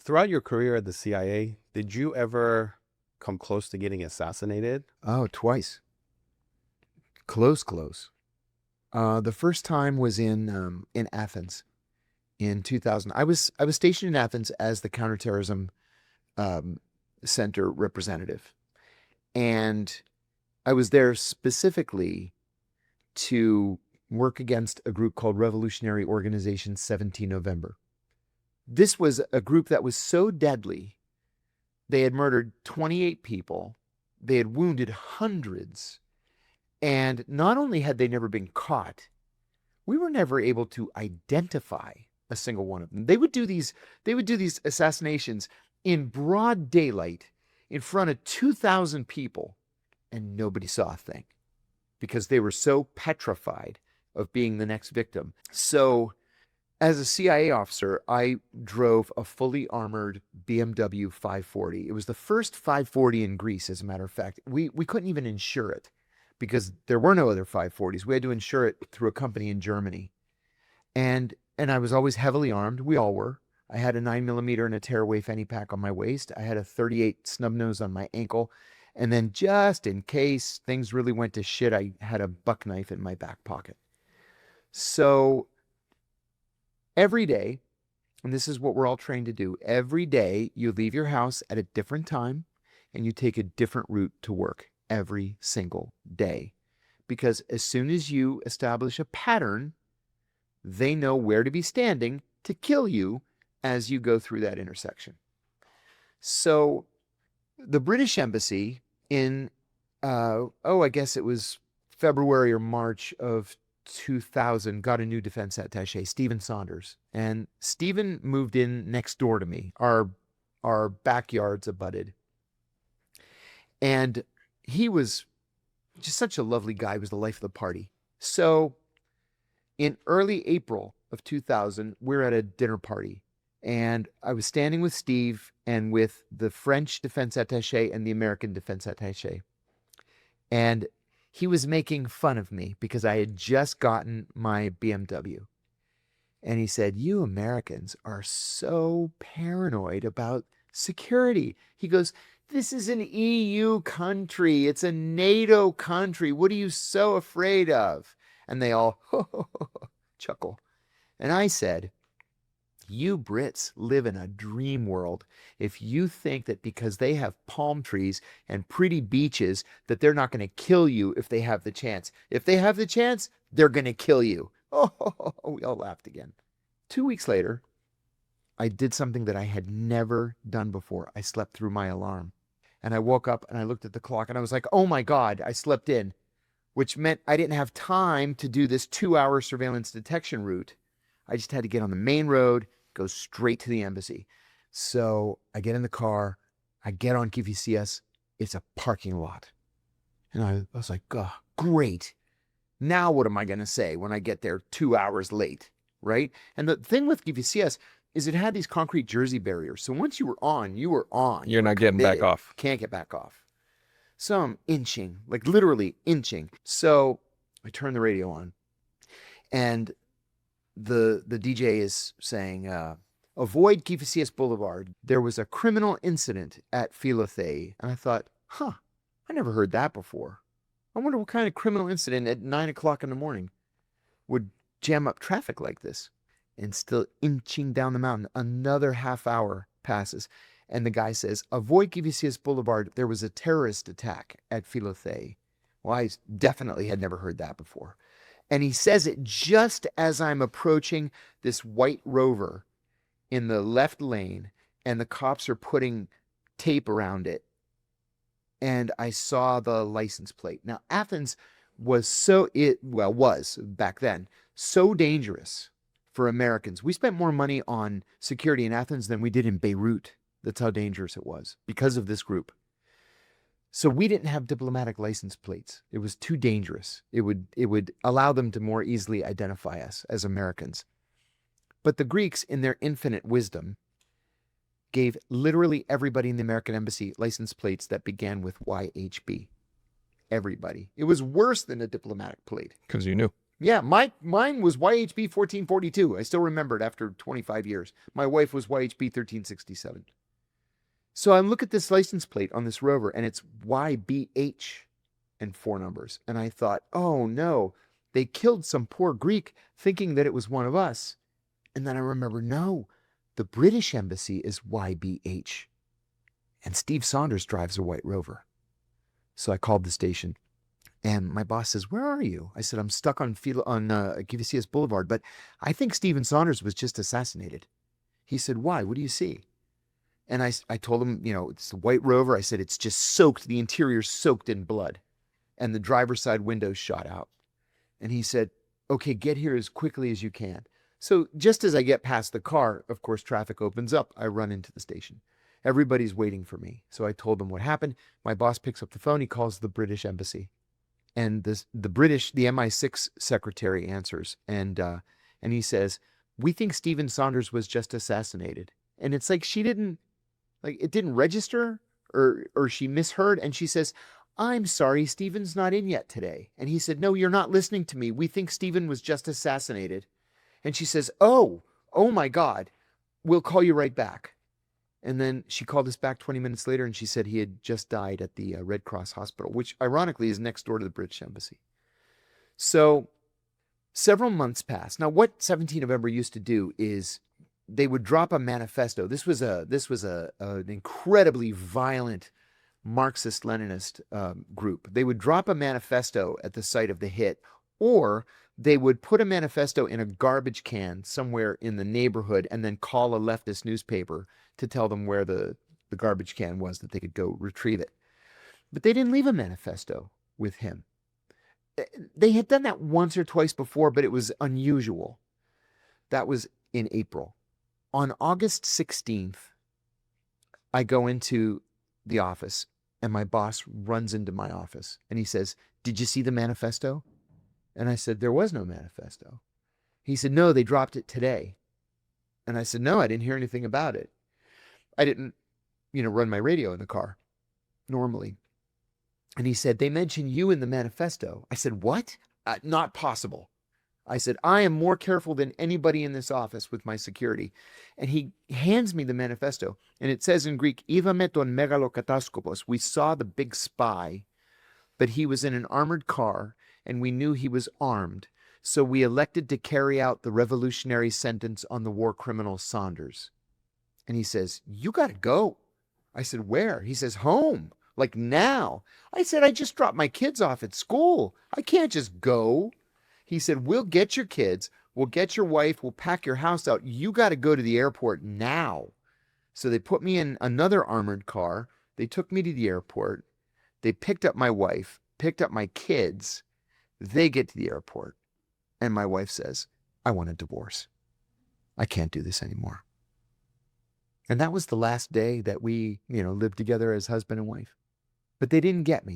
Throughout your career at the CIA, did you ever come close to getting assassinated? Oh, twice. Close. The first time was in Athens in 2000. I was stationed in Athens as the counterterrorism um, center representative, and I was there specifically to work against a group called Revolutionary Organization 17 November. This was a group that was so deadly. They had murdered 28 people. They had wounded hundreds. And not only had they never been caught, we were never able to identify a single one of them. They would do these assassinations in broad daylight in front of 2,000 people, and nobody saw a thing because they were so petrified of being the next victim. So as a CIA officer, I drove a fully armored BMW 540. It was the first 540 in Greece, as a matter of fact. We couldn't even insure it because there were no other 540s. We had to insure it through a company in Germany. And I was always heavily armed. We all were. I had a 9mm and a tearaway fanny pack on my waist. I had a 38 snub nose on my ankle. And then just in case things really went to shit, I had a buck knife in my back pocket. So every day, and this is what we're all trained to do, every day you leave your house at a different time and you take a different route to work every single day. Because as soon as you establish a pattern, they know where to be standing to kill you as you go through that intersection. So the British Embassy in, I guess it was February or March of 2000, got a new defense attaché, Steven Saunders. And Steven moved in next door to me. Our backyards abutted. And he was just such a lovely guy. He was the life of the party. So in early April of 2000, we're at a dinner party. And I was standing with Steve and with the French defense attaché and the American defense attaché. And he was making fun of me because I had just gotten my BMW. And he said, "You Americans are so paranoid about security." He goes, "This is an EU country. It's a NATO country. What are you so afraid of?" And they all chuckle. And I said, "You Brits live in a dream world if you think that because they have palm trees and pretty beaches that they're not going to kill you if they have the chance. If they have the chance, they're going to kill you." Oh, we all laughed again. 2 weeks later, I did something that I had never done before. I slept through my alarm. And I woke up and I looked at the clock and I was like, oh my God, I slept in, which meant I didn't have time to do this 2-hour surveillance detection route. I just had to get on the main road, go straight to the embassy. So I get in the car, I get on Kifisias, it's a parking lot. And I was like, oh, great. Now what am I going to say when I get there 2 hours late, right? And the thing with Kifisias is it had these concrete jersey barriers. So once you were on, you were on. You're not getting back off. Can't get back off. So I'm inching, like literally inching. So I turn the radio on and the DJ is saying, avoid Kifisias Boulevard. There was a criminal incident at Philothea. And I thought, I never heard that before. I wonder what kind of criminal incident at 9 o'clock in the morning would jam up traffic like this. And still inching down the mountain, another half hour passes. And the guy says, avoid Kifisias Boulevard. There was a terrorist attack at Philothea. Well, I definitely had never heard that before. And he says it just as I'm approaching this white rover in the left lane, and the cops are putting tape around it. And I saw the license plate. Now, Athens was was back then, so dangerous for Americans. We spent more money on security in Athens than we did in Beirut. That's how dangerous it was because of this group. So we didn't have diplomatic license plates. It was too dangerous. It would allow them to more easily identify us as Americans. But the Greeks, in their infinite wisdom, gave literally everybody in the American embassy license plates that began with YHB. Everybody. It was worse than a diplomatic plate. Because you knew. Yeah, mine was YHB 1442. I still remember it after 25 years. My wife was YHB 1367. So I look at this license plate on this rover and it's YBH and 4 numbers. And I thought, oh no, they killed some poor Greek thinking that it was one of us. And then I remember, no, the British embassy is YBH. And Steve Saunders drives a white rover. So I called the station. And my boss says, where are you? I said, I'm stuck on Kifisias Boulevard, but I think Steven Saunders was just assassinated. He said, why? What do you see? And I told him, it's the white rover. I said, it's just soaked, the interior soaked in blood. And the driver's side window shot out. And he said, okay, get here as quickly as you can. So just as I get past the car, of course, traffic opens up. I run into the station. Everybody's waiting for me. So I told them what happened. My boss picks up the phone. He calls the British embassy. And the MI6 secretary answers. And he says, we think Steven Saunders was just assassinated. And it's like it didn't register or she misheard. And she says, I'm sorry, Steven's not in yet today. And he said, no, you're not listening to me. We think Steven was just assassinated. And she says, oh my God, we'll call you right back. And then she called us back 20 minutes later and she said he had just died at the Red Cross Hospital, which ironically is next door to the British Embassy. So several months passed. Now, what 17 November used to do is they would drop a manifesto. This was an incredibly violent Marxist-Leninist group. They would drop a manifesto at the site of the hit, or they would put a manifesto in a garbage can somewhere in the neighborhood and then call a leftist newspaper to tell them where the garbage can was that they could go retrieve it. But they didn't leave a manifesto with him. They had done that once or twice before, but it was unusual. That was in April. On August 16th, I go into the office and my boss runs into my office and he says, did you see the manifesto? And I said, there was no manifesto. He said, no, they dropped it today. And I said, no, I didn't hear anything about it. I didn't, run my radio in the car normally. And he said, they mentioned you in the manifesto. I said, what? Not possible. I said, I am more careful than anybody in this office with my security. And he hands me the manifesto. And it says in Greek, Iva ton megalokataskopos. We saw the big spy, but he was in an armored car and we knew he was armed. So we elected to carry out the revolutionary sentence on the war criminal Saunders. And he says, you got to go. I said, where? He says, home. Like now. I said, I just dropped my kids off at school. I can't just go. He said, we'll get your kids. We'll get your wife. We'll pack your house out. You got to go to the airport now. So they put me in another armored car. They took me to the airport. They picked up my wife, picked up my kids. They get to the airport. And my wife says, I want a divorce. I can't do this anymore. And that was the last day that we, lived together as husband and wife. But they didn't get me.